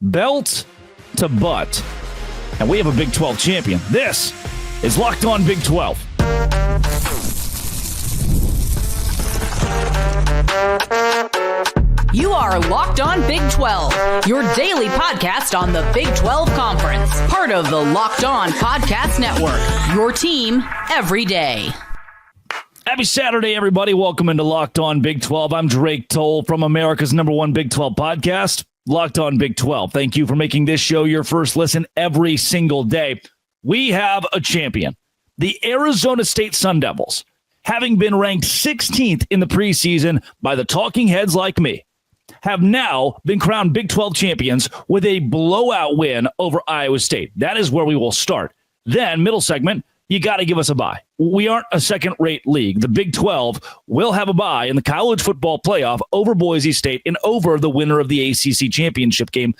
belt to butt. And we have a Big 12 champion. This is Locked On Big 12. You are Locked On Big 12, your daily podcast on the Big 12 Conference. Part of the Locked On Podcast Network, your team every day. Happy Saturday, everybody. Welcome into Locked On Big 12. I'm Drake Toll from America's #1 Big 12 podcast, Locked On Big 12. Thank you for making this show your first listen every single day. We have a champion, the Arizona State Sun Devils, having been ranked 16th in the preseason by the talking heads like me, have now been crowned Big 12 champions with a blowout win over Iowa State. That is where we will start. Then, middle segment, you got to give us a bye. We aren't a second-rate league. The Big 12 will have a bye in the college football playoff over Boise State and over the winner of the ACC championship game,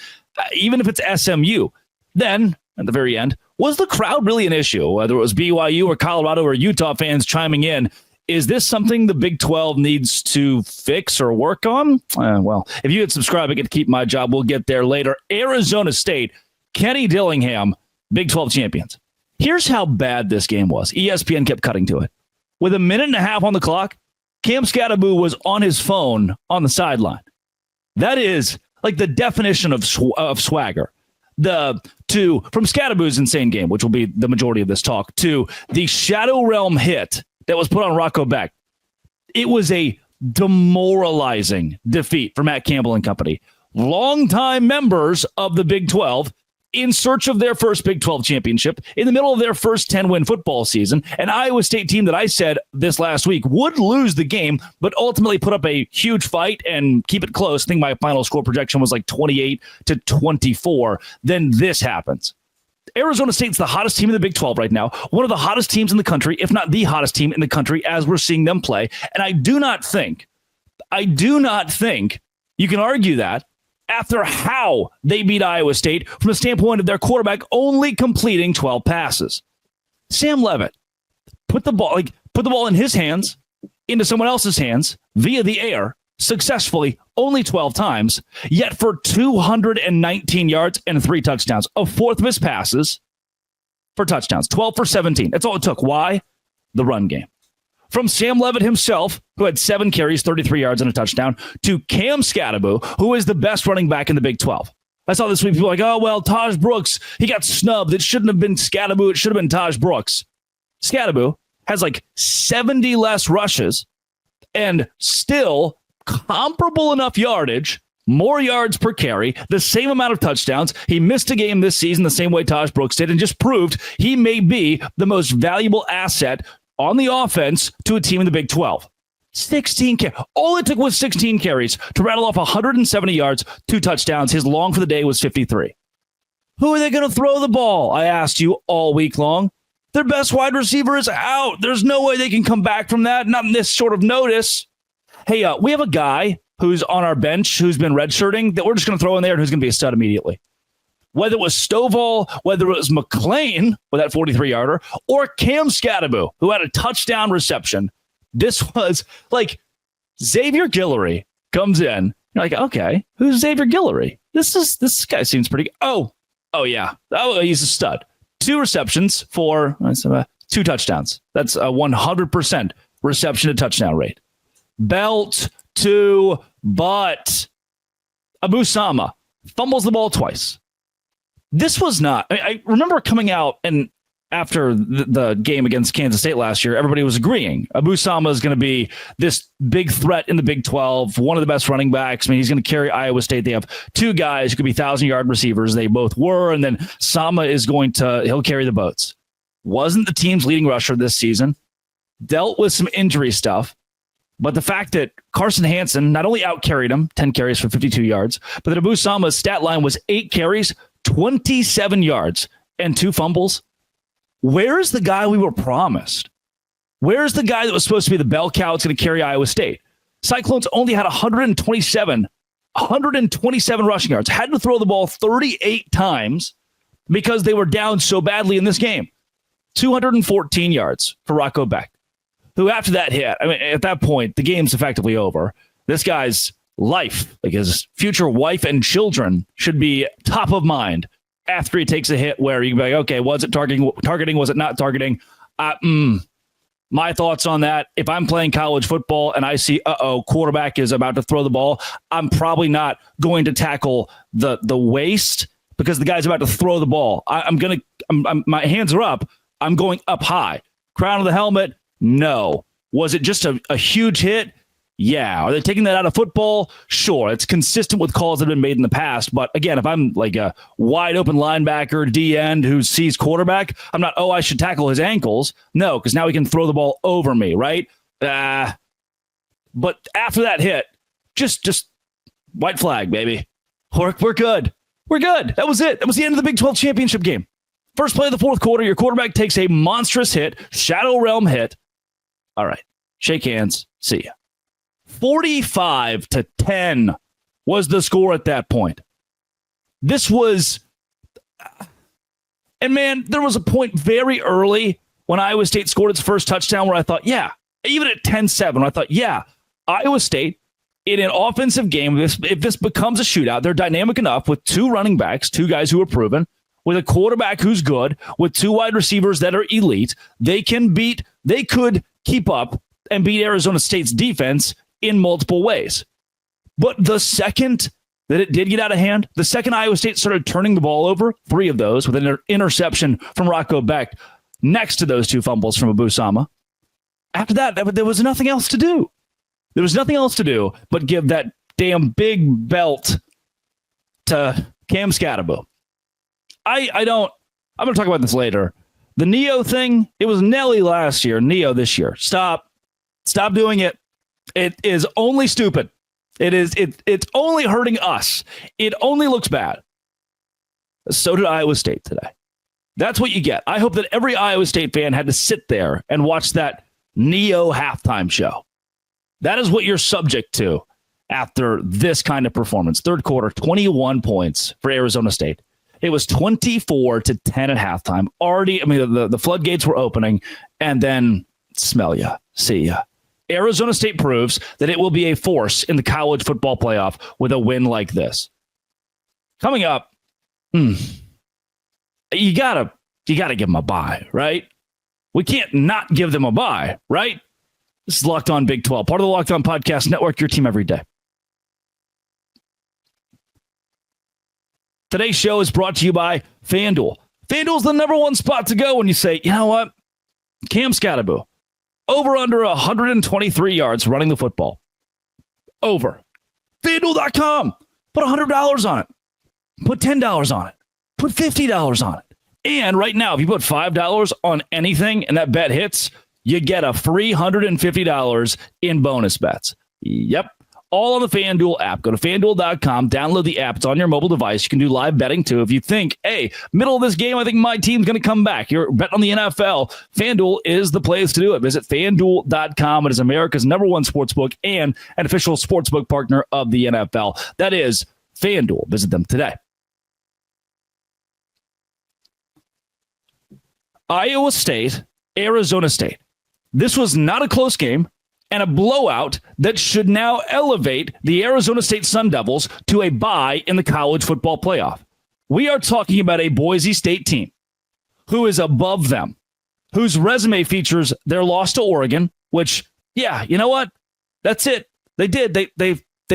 even if it's SMU. Then, at the very end, was the crowd really an issue? Whether it was BYU or Colorado or Utah fans chiming in, is this something the Big 12 needs to fix or work on? Well, if you hit subscribe, I get to keep my job. We'll get there later. Arizona State, Kenny Dillingham, Big 12 champions. Here's how bad this game was. ESPN kept cutting to it. With a minute and a half on the clock, Cam Skattebo was on his phone on the sideline. That is like the definition of swagger. From Skattebo's insane game, which will be the majority of this talk, to the Shadow Realm hit that was put on Rocco Beck. It was a demoralizing defeat for Matt Campbell and company. Longtime members of the Big 12 in search of their first Big 12 championship in the middle of their first 10-win football season. An Iowa State team that I said this last week would lose the game, but ultimately put up a huge fight and keep it close. I think my final score projection was like 28-24. Then this happens. Arizona State's the hottest team in the Big 12 right now, one of the hottest teams in the country, if not the hottest team in the country as we're seeing them play. And I do not think you can argue that after how they beat Iowa State from the standpoint of their quarterback only completing 12 passes. Sam Leavitt put the ball in his hands into someone else's hands via the air successfully only 12 times, yet for 219 yards and 3 touchdowns. A fourth of his passes for touchdowns, 12 for 17. That's all it took. Why? The run game. From Sam Leavitt himself, who had 7 carries, 33 yards and a touchdown, to Cam Skattebo, who is the best running back in the Big 12. I saw this week people like, oh, well, Taj Brooks, he got snubbed. It shouldn't have been Skattebo. It should have been Taj Brooks. Skattebo has like 70 less rushes and still comparable enough yardage, more yards per carry, the same amount of touchdowns. He missed a game this season the same way Taj Brooks did and just proved he may be the most valuable asset on the offense to a team in the Big 12. 16 carries. All it took was 16 carries to rattle off 170 yards, 2 touchdowns. His long for the day was 53. Who are they going to throw the ball? I asked you all week long. Their best wide receiver is out. There's no way they can come back from that. Not in this sort of notice. Hey, we have a guy who's on our bench who's been redshirting that we're just going to throw in there and who's going to be a stud immediately. Whether it was Stovall, whether it was McLean with that 43-yarder, or Cam Skattebo, who had a touchdown reception. This was like Xavier Guillory comes in. You're like, okay, who's Xavier Guillory? This guy seems pretty good. Oh, yeah. Oh, he's a stud. 2 receptions for 2 touchdowns. That's a 100% reception to touchdown rate. Belt to butt. Abu Sama fumbles the ball twice. This was not. I remember coming out and after the game against Kansas State last year, everybody was agreeing Abu Sama is going to be this big threat in the Big 12, one of the best running backs. I mean, he's going to carry Iowa State. They have 2 guys who could be 1,000-yard receivers. They both were, and then Sama is he'll carry the boats. Wasn't the team's leading rusher this season. Dealt with some injury stuff. But the fact that Carson Hansen not only outcarried him, 10 carries for 52 yards, but that Abu Sama's stat line was 8 carries, 27 yards, and 2 fumbles. Where is the guy we were promised? Where is the guy that was supposed to be the bell cow that's going to carry Iowa State? Cyclones only had 127 rushing yards, had to throw the ball 38 times because they were down so badly in this game. 214 yards for Rocco Beck, who after that hit, I mean, at that point, the game's effectively over. This guy's life, like his future wife and children, should be top of mind after he takes a hit where you can be like, okay, was it targeting? Was it not targeting? My thoughts on that, if I'm playing college football and I see, quarterback is about to throw the ball, I'm probably not going to tackle the waist because the guy's about to throw the ball. My hands are up. I'm going up high. Crown of the helmet? No. Was it just a huge hit? Yeah. Are they taking that out of football? Sure. It's consistent with calls that have been made in the past. But again, if I'm like a wide open linebacker, D end who sees quarterback, I'm not, I should tackle his ankles. No, because now he can throw the ball over me, right? But after that hit, just white flag, baby. We're good. We're good. That was it. That was the end of the Big 12 championship game. First play of the fourth quarter, your quarterback takes a monstrous hit, Shadow Realm hit. All right. Shake hands. See ya. 45-10 was the score at that point. This was, and man, there was a point very early when Iowa State scored its first touchdown where I thought, yeah, even at 10-7, I thought, yeah, Iowa State in an offensive game, if this becomes a shootout, they're dynamic enough with two running backs, two guys who are proven, with a quarterback who's good, with two wide receivers that are elite, they could keep up and beat Arizona State's defense in multiple ways. But the second that it did get out of hand, the second Iowa State started turning the ball over, 3 of those with an interception from Rocco Becht next to those 2 fumbles from Abu Sama. After that, there was nothing else to do. There was nothing else to do but give that damn big belt to Cam Scatterbo. I'm going to talk about this later. The Neo thing, it was Nelly last year, Neo this year. Stop doing it. It is only stupid. It's only hurting us. It only looks bad. So did Iowa State today. That's what you get. I hope that every Iowa State fan had to sit there and watch that Neo halftime show. That is what you're subject to after this kind of performance. Third quarter, 21 points for Arizona State. It was 24-10 at halftime. Already, the floodgates were opening, and then smell ya, see ya. Arizona State proves that it will be a force in the college football playoff with a win like this. Coming up, you gotta give them a bye, right? We can't not give them a bye, right? This is Locked On Big 12, part of the Locked On Podcast Network, your team every day. Today's show is brought to you by FanDuel. FanDuel's the number one spot to go when you say, you know what? Cam Scatterbo, over under 123 yards running the football. Over. FanDuel.com. Put $100 on it. Put $10 on it. Put $50 on it. And right now, if you put $5 on anything and that bet hits, you get a free $150 in bonus bets. Yep. All on the FanDuel app. Go to FanDuel.com, download the app. It's on your mobile device. You can do live betting too. If you think, hey, middle of this game, I think my team's going to come back. You're betting on the NFL. FanDuel is the place to do it. Visit FanDuel.com. It is America's number one sportsbook and an official sportsbook partner of the NFL. That is FanDuel. Visit them today. Iowa State, Arizona State. This was not a close game and a blowout that should now elevate the Arizona State Sun Devils to a bye in the college football playoff. We are talking about a Boise State team who is above them, whose resume features their loss to Oregon, which, yeah, you know what? That's it. They did. They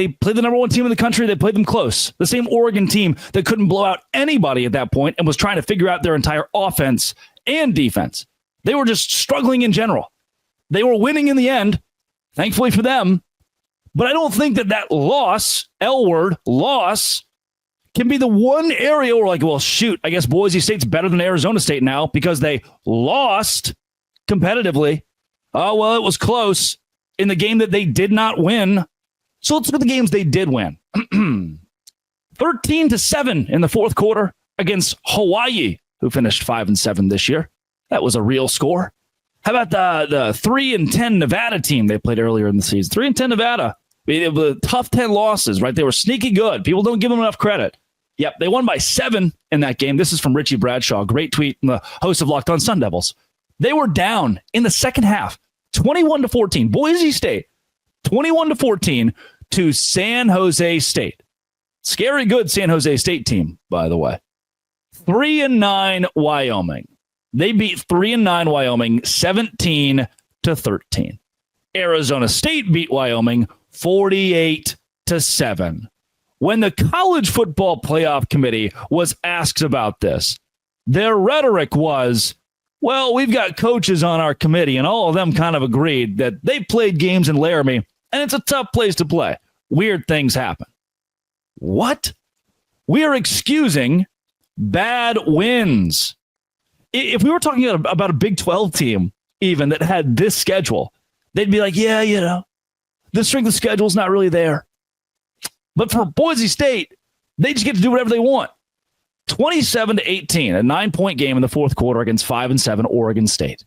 played the number one team in the country. They played them close. The same Oregon team that couldn't blow out anybody at that point and was trying to figure out their entire offense and defense. They were just struggling in general. They were winning in the end, thankfully for them. But I don't think that loss, L-word, loss, can be the one area where like, well, shoot, I guess Boise State's better than Arizona State now because they lost competitively. Oh, well, it was close in the game that they did not win. So let's look at the games they did win. 13-7 in the fourth quarter against Hawaii, who finished 5-7 this year. That was a real score. How about the 3-10 Nevada team they played earlier in the season? 3-10 Nevada. The tough 10 losses, right? They were sneaky good. People don't give them enough credit. Yep, they won by 7 in that game. This is from Richie Bradshaw. Great tweet from the host of Locked On Sun Devils. They were down in the second half, 21-14. Boise State, 21-14, to San Jose State. Scary good San Jose State team, by the way. 3-9 Wyoming. They beat 3-9 Wyoming 17-13. Arizona State beat Wyoming 48-7. When the College Football Playoff Committee was asked about this, their rhetoric was, well, we've got coaches on our committee, and all of them kind of agreed that they played games in Laramie, and it's a tough place to play. Weird things happen. What? We are excusing bad wins. If we were talking about a Big 12 team even that had this schedule, they'd be like, yeah, the strength of schedule is not really there. But for Boise State, they just get to do whatever they want. 27-18, a 9-point game in the fourth quarter against 5-7 Oregon State.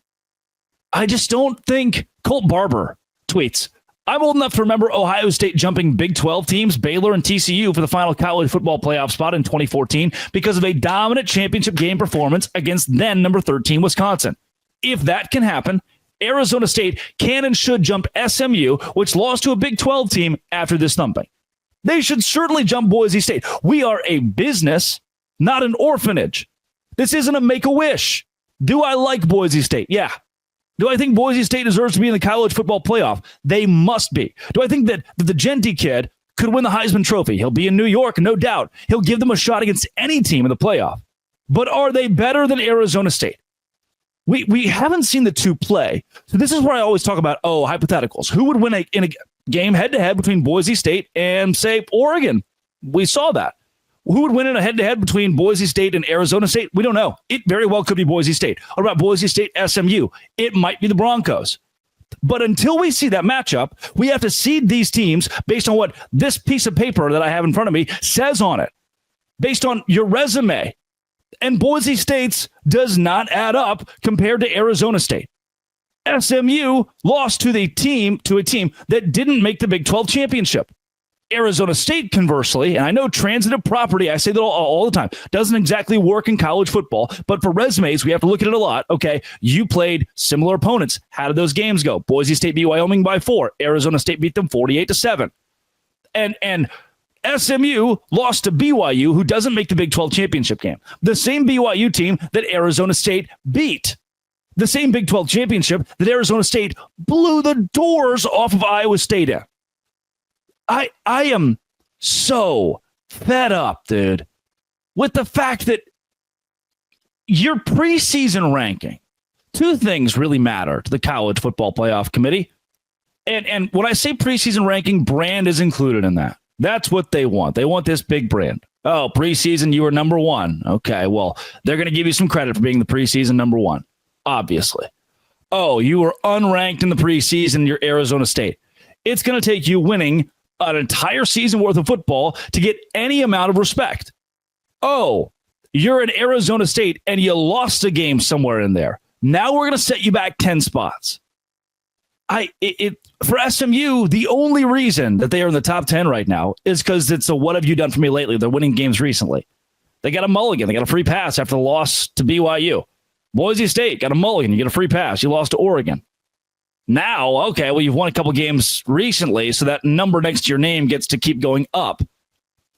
I just don't think. Colt Barber tweets, I'm old enough to remember Ohio State jumping Big 12 teams, Baylor and TCU, for the final college football playoff spot in 2014 because of a dominant championship game performance against then number 13 Wisconsin. If that can happen, Arizona State can and should jump SMU, which lost to a Big 12 team after this thumping. They should certainly jump Boise State. We are a business, not an orphanage. This isn't a make-a-wish. Do I like Boise State? Yeah. Do I think Boise State deserves to be in the college football playoff? They must be. Do I think that the Genty kid could win the Heisman Trophy? He'll be in New York, no doubt. He'll give them a shot against any team in the playoff. But are they better than Arizona State? We haven't seen the two play. So this is where I always talk about, hypotheticals. Who would win in a game head-to-head between Boise State and, say, Oregon? We saw that. Who would win in a head-to-head between Boise State and Arizona State? We don't know. It very well could be Boise State. What about Boise State, SMU? It might be the Broncos. But until we see that matchup, we have to seed these teams based on what this piece of paper that I have in front of me says on it, based on your resume. And Boise State's does not add up compared to Arizona State. SMU lost to a team that didn't make the Big 12 championship. Arizona State, conversely, and I know transitive property, I say that all the time, doesn't exactly work in college football, but for resumes, we have to look at it a lot. Okay, you played similar opponents. How did those games go? Boise State beat Wyoming by 4. Arizona State beat them 48-7. And SMU lost to BYU, who doesn't make the Big 12 championship game. The same BYU team that Arizona State beat. The same Big 12 championship that Arizona State blew the doors off of Iowa State in. I am so fed up, dude, with the fact that your preseason ranking, two things really matter to the College Football Playoff Committee. And when I say preseason ranking, brand is included in that. That's what they want. They want this big brand. Oh, preseason, you were number one. Okay, well, they're going to give you some credit for being the preseason number one, obviously. Oh, you were unranked in the preseason, you're Arizona State. It's going to take you winning an entire season worth of football to get any amount of respect. Oh, you're in Arizona State and you lost a game somewhere in there. Now we're going to set you back 10 spots. For SMU, the only reason that they are in the top 10 right now is because it's a what have you done for me lately? They're winning games recently. They got a mulligan. They got a free pass after the loss to BYU. Boise State got a mulligan. You get a free pass. You lost to Oregon. Now, okay, well, you've won a couple games recently, so that number next to your name gets to keep going up.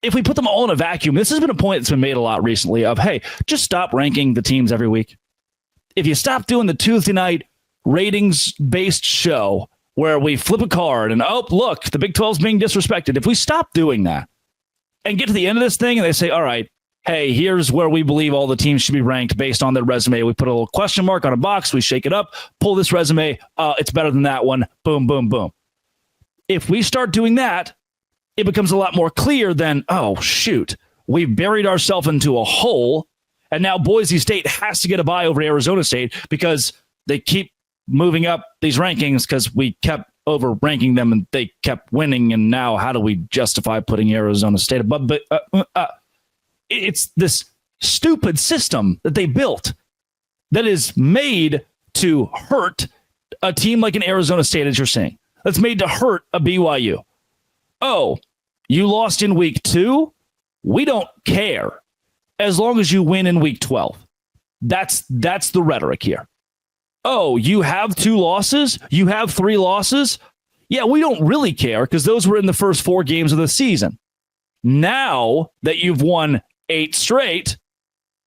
If we put them all in a vacuum, this has been a point that's been made a lot recently of, hey, just stop ranking the teams every week. If you stop doing the Tuesday night ratings-based show where we flip a card and, oh, look, the Big 12's being disrespected. If we stop doing that and get to the end of this thing and they say, all right, hey, here's where we believe all the teams should be ranked based on their resume. We put a little question mark on a box. We shake it up, pull this resume. It's better than that one. Boom, boom, boom. If we start doing that, it becomes a lot more clear than, oh, shoot, we've buried ourselves into a hole. And now Boise State has to get a bye over Arizona State because they keep moving up these rankings because we kept over-ranking them and they kept winning. And now how do we justify putting Arizona State above? But it's this stupid system that they built that is made to hurt a team like an Arizona State, as you're saying. That's made to hurt a BYU. Oh, you lost in week 2? We don't care as long as you win in week 12. That's the rhetoric here. Oh, you have 2 losses? You have 3 losses? Yeah, we don't really care because those were in the first 4 games of the season. Now that you've won 8 straight,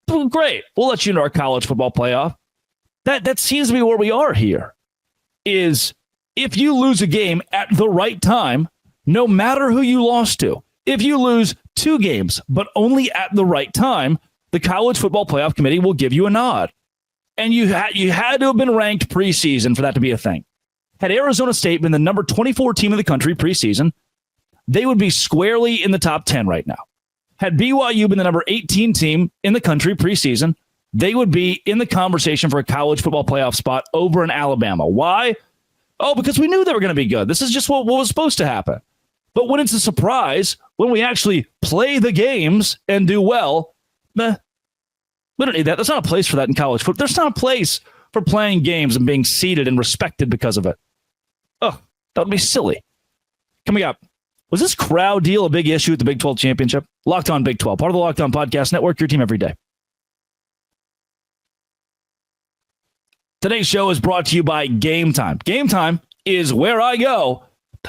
well, great. We'll let you into our college football playoff. That seems to be where we are here. Is if you lose a game at the right time, no matter who you lost to, if you lose 2 games, but only at the right time, the College Football Playoff Committee will give you a nod. And you had to have been ranked preseason for that to be a thing. Had Arizona State been the number 24 team in the country preseason, they would be squarely in the top 10 right now. Had BYU been the number 18 team in the country preseason, they would be in the conversation for a college football playoff spot over in Alabama. Why? Oh, because we knew they were going to be good. This is just what was supposed to happen. But when it's a surprise, when we actually play the games and do well, we don't need that. There's not a place for that in college football. There's not a place for playing games and being seated and respected because of it. Oh, that would be silly. Coming up, was this crowd deal a big issue at the Big 12 Championship? Locked On Big 12, part of the Locked On Podcast Network, your team every day. Today's show is brought to you by Game Time. Game Time is where I go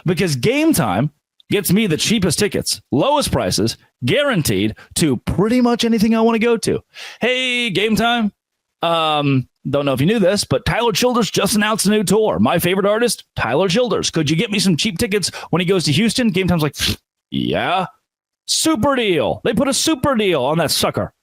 because Game Time gets me the cheapest tickets, lowest prices, guaranteed to pretty much anything I want to go to. Hey, Game Time. Don't know if you knew this, but Tyler Childers just announced a new tour. My favorite artist, Tyler Childers. Could you get me some cheap tickets when he goes to Houston? Game Time's like, yeah. Super deal. They put a super deal on that sucker.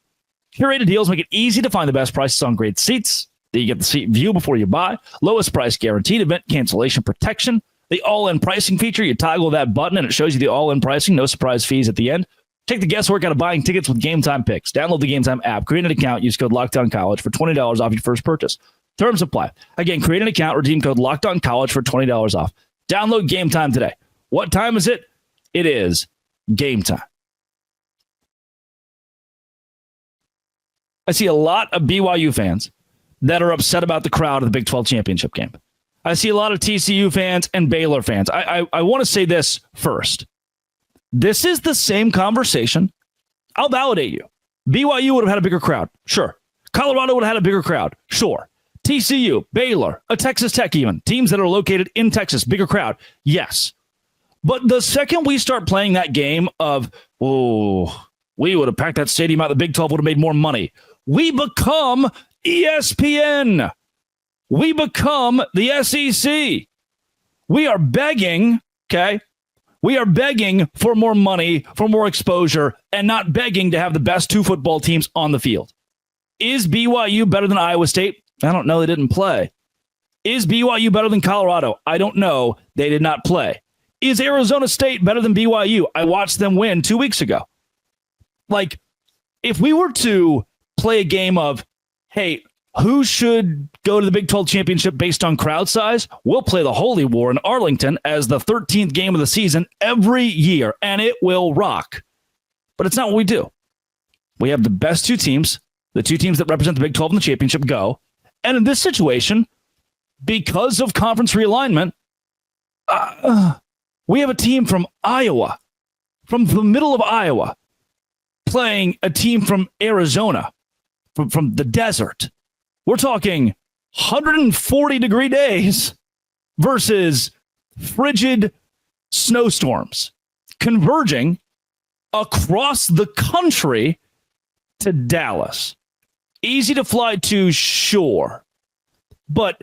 Curated deals make it easy to find the best prices on great seats. You get the seat view before you buy. Lowest price guaranteed. Event cancellation protection. The all-in pricing feature. You toggle that button and it shows you the all-in pricing. No surprise fees at the end. Take the guesswork out of buying tickets with Game Time picks. Download the Game Time app. Create an account. Use code LOCKEDONCollege for $20 off your first purchase. Terms apply. Again, create an account. Redeem code LOCKEDONCollege for $20 off. Download Game Time today. What time is it? It is Game Time. I see a lot of BYU fans that are upset about the crowd of the Big 12 championship game. I see a lot of TCU fans and Baylor fans. I want to say this first. This is the same conversation. I'll validate you. BYU would have had a bigger crowd. Sure. Colorado would have had a bigger crowd. Sure. TCU, Baylor, a Texas Tech even. Teams that are located in Texas, bigger crowd. Yes. But the second we start playing that game of, oh, we would have packed that stadium out, the Big 12 would have made more money. We become ESPN. We become the SEC. We are begging, okay? We are begging for more money, for more exposure, and not begging to have the best 2 football teams on the field. Is BYU better than Iowa State? I don't know. They didn't play. Is BYU better than Colorado? I don't know. They did not play. Is Arizona State better than BYU? I watched them win 2 weeks ago. Like, if we were to play a game of, hey, who should go to the Big 12 championship based on crowd size? We'll play the Holy War in Arlington as the 13th game of the season every year, and it will rock. But it's not what we do. We have the best 2 teams, the 2 teams that represent the Big 12 in the championship go. And in this situation, because of conference realignment, we have a team from Iowa, from the middle of Iowa, playing a team from Arizona, from the desert. We're talking 140-degree days versus frigid snowstorms converging across the country to Dallas. Easy to fly to, sure. But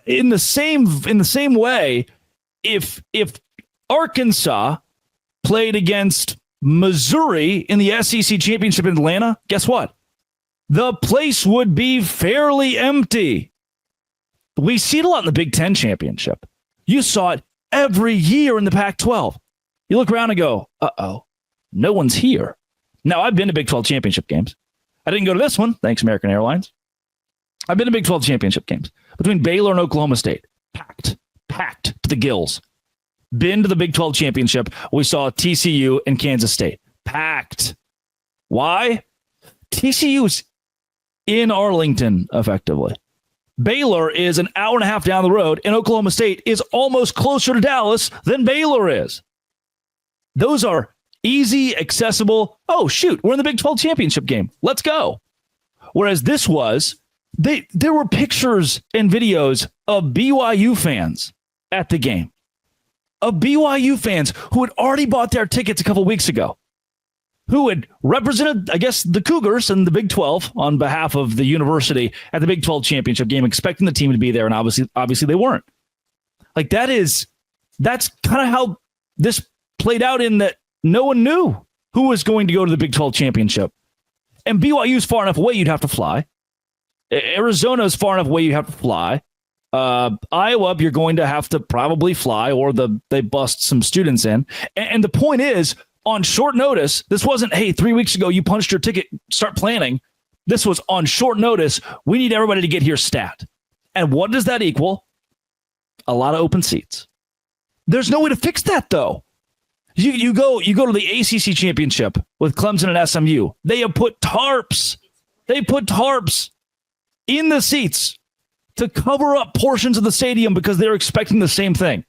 in the same way, if Arkansas played against Missouri in the SEC championship in Atlanta, guess what? The place would be fairly empty. We see it a lot in the Big Ten championship. You saw it every year in the Pac-12. You look around and go, uh-oh, no one's here. Now, I've been to Big 12 championship games. I didn't go to this one, thanks American Airlines. I've been to Big 12 championship games between Baylor and Oklahoma State. Packed to the gills. Been to the Big 12 championship. We saw TCU and Kansas State. Packed. Why? TCU's in Arlington, effectively. Baylor is an hour and a half down the road, and Oklahoma State is almost closer to Dallas than Baylor is. Those are easy, accessible. Oh, shoot, we're in the Big 12 championship game. Let's go. Whereas this was, there were pictures and videos of BYU fans at the game. of BYU fans who had already bought their tickets a couple weeks ago, who had represented, I guess, the Cougars and the Big 12 on behalf of the university at the Big 12 championship game, expecting the team to be there, and obviously they weren't. Like, that's kind of how this played out, in that no one knew who was going to go to the Big 12 championship. And BYU is far enough away you'd have to fly. Arizona is far enough away you have to fly. Iowa, you're going to have to probably fly, or they bust some students in. And the point is, on short notice, this wasn't, hey, 3 weeks ago you punched your ticket, start planning. This was on short notice. We need everybody to get here stat. And what does that equal? A lot of open seats. There's no way to fix that, though. You go to the ACC championship with Clemson and SMU. They have put tarps. They put tarps in the seats to cover up portions of the stadium because they're expecting the same thing.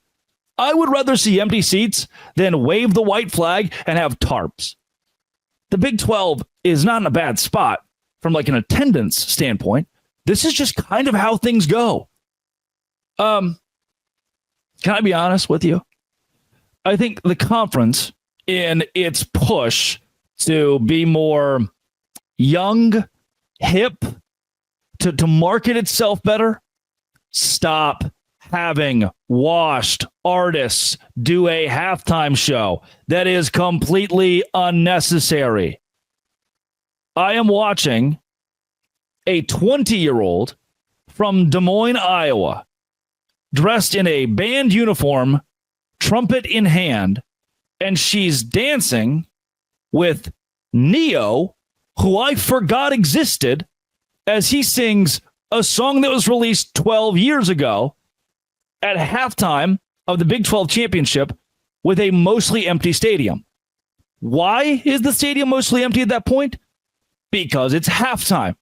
I would rather see empty seats than wave the white flag and have tarps. The Big 12 is not in a bad spot from like an attendance standpoint. This is just kind of how things go. Can I be honest with you? I think the conference, in its push to be more young, hip, to market itself better, stop having washed artists do a halftime show that is completely unnecessary. I am watching a 20-year-old from Des Moines, Iowa, dressed in a band uniform, trumpet in hand, and she's dancing with Neo, who I forgot existed, as he sings a song that was released 12 years ago at halftime of the Big 12 championship with a mostly empty stadium. Why is the stadium mostly empty at that point? Because it's halftime.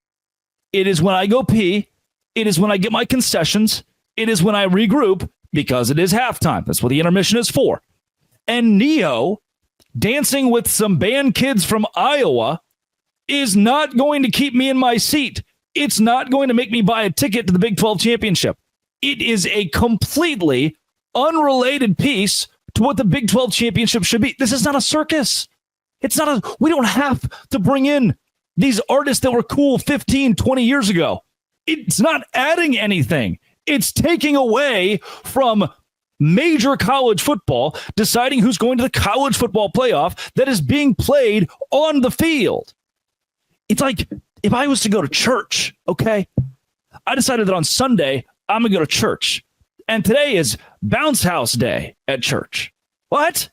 It is when I go pee. It is when I get my concessions. It is when I regroup, because it is halftime. That's what the intermission is for. And Neo, dancing with some band kids from Iowa, is not going to keep me in my seat. It's not going to make me buy a ticket to the Big 12 championship. It is a completely unrelated piece to what the Big 12 championship should be. This is not a circus. We don't have to bring in these artists that were cool 15, 20 years ago. It's not adding anything. It's taking away from major college football, deciding who's going to the college football playoff that is being played on the field. It's like if I was to go to church, okay? I decided that on Sunday, I'm going to go to church. And today is bounce house day at church. What?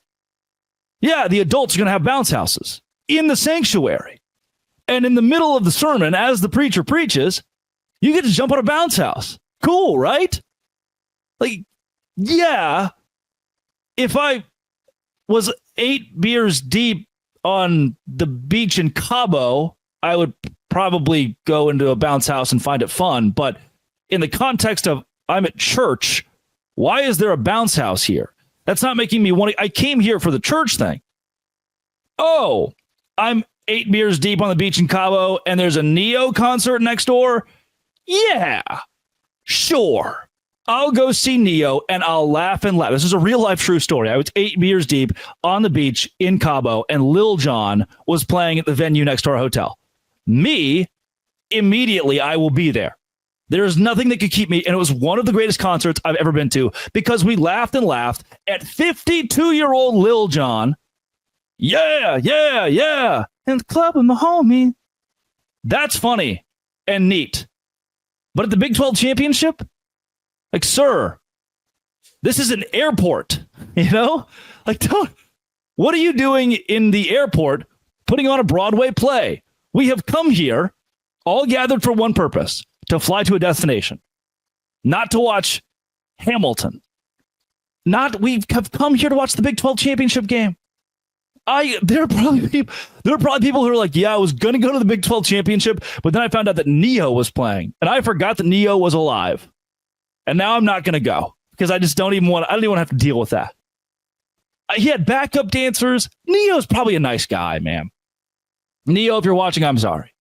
Yeah, the adults are going to have bounce houses in the sanctuary. And in the middle of the sermon, as the preacher preaches, you get to jump on a bounce house. Cool, right? Like, yeah, if I was 8 beers deep on the beach in Cabo, I would probably go into a bounce house and find it fun. But in the context of I'm at church, why is there a bounce house here? That's not making me want to. I came here for the church thing. Oh, I'm 8 beers deep on the beach in Cabo and there's a Neo concert next door. Yeah, sure. I'll go see Neo and I'll laugh and laugh. This is a real life true story. I was 8 beers deep on the beach in Cabo and Lil Jon was playing at the venue next to our hotel. Me, immediately, I will be there. There's nothing that could keep me. And it was one of the greatest concerts I've ever been to because we laughed and laughed at 52-year-old Lil Jon. Yeah, yeah, yeah. And the club with my homie. That's funny and neat. But at the Big 12 championship, like, sir, this is an airport, you know? Like, what are you doing in the airport putting on a Broadway play? We have come here, all gathered for one purpose, to fly to a destination, not to watch Hamilton. We have come here to watch the Big 12 championship game. There are probably people who are like, yeah, I was going to go to the Big 12 championship, but then I found out that Neo was playing, and I forgot that Neo was alive. And now I'm not going to go because I don't even want to have to deal with that. He had backup dancers. Neo's probably a nice guy, man. Neo, if you're watching, I'm sorry.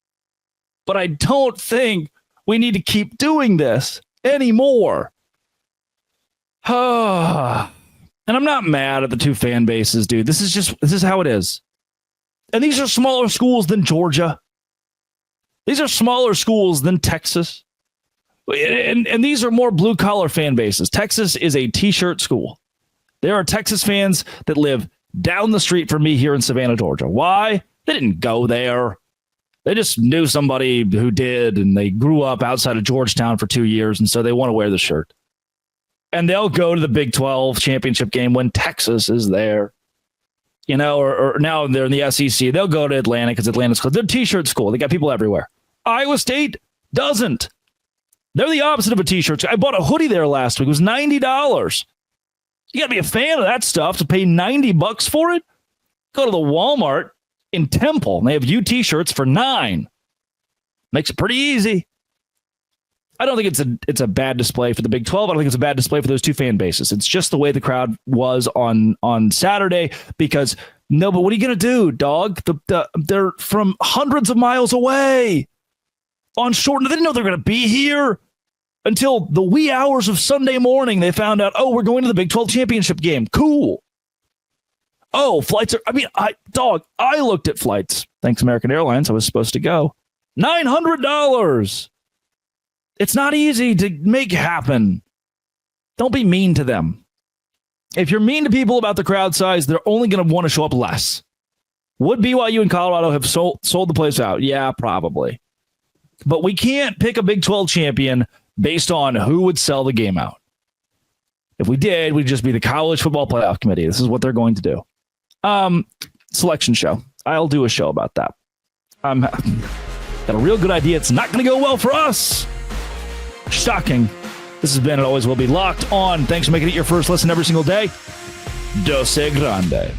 But I don't think we need to keep doing this anymore. And And I'm not mad at the two fan bases, dude. This is how it is. And these are smaller schools than Georgia. These are smaller schools than Texas. And these are more blue-collar fan bases. Texas is a T-shirt school. There are Texas fans that live down the street from me here in Savannah, Georgia. Why? They didn't go there. They just knew somebody who did, and they grew up outside of Georgetown for 2 years, and so they want to wear the shirt. And they'll go to the Big 12 championship game when Texas is there. You know, or now they're in the SEC. They'll go to Atlanta because Atlanta's close. They're a T-shirt school. They got people everywhere. Iowa State doesn't. They're the opposite of a T-shirt. I bought a hoodie there last week. It was $90. You got to be a fan of that stuff to pay $90 for it. Go to the Walmart in Temple, and they have UT shirts for $9. Makes it pretty easy. I don't think it's a bad display for the Big 12. I don't think it's a bad display for those two fan bases. It's just the way the crowd was on Saturday because, no, but what are you going to do, dog? They're from hundreds of miles away on short. They didn't know they were going to be here until the wee hours of Sunday morning. They found out, oh, we're going to the Big 12 championship game. Cool. Oh, flights are, I looked at flights. Thanks, American Airlines. I was supposed to go. $900. It's not easy to make happen. Don't be mean to them. If you're mean to people about the crowd size, they're only going to want to show up less. Would BYU and Colorado have sold the place out? Yeah, probably. But we can't pick a Big 12 champion based on who would sell the game out. If we did, we'd just be the College Football Playoff Committee. This is what they're going to do. Selection show. I'll do a show about that. Got a real good idea. It's not going to go well for us. Shocking. This has been and always will be Locked On. Thanks for making it your first listen every single day. Dose Grande.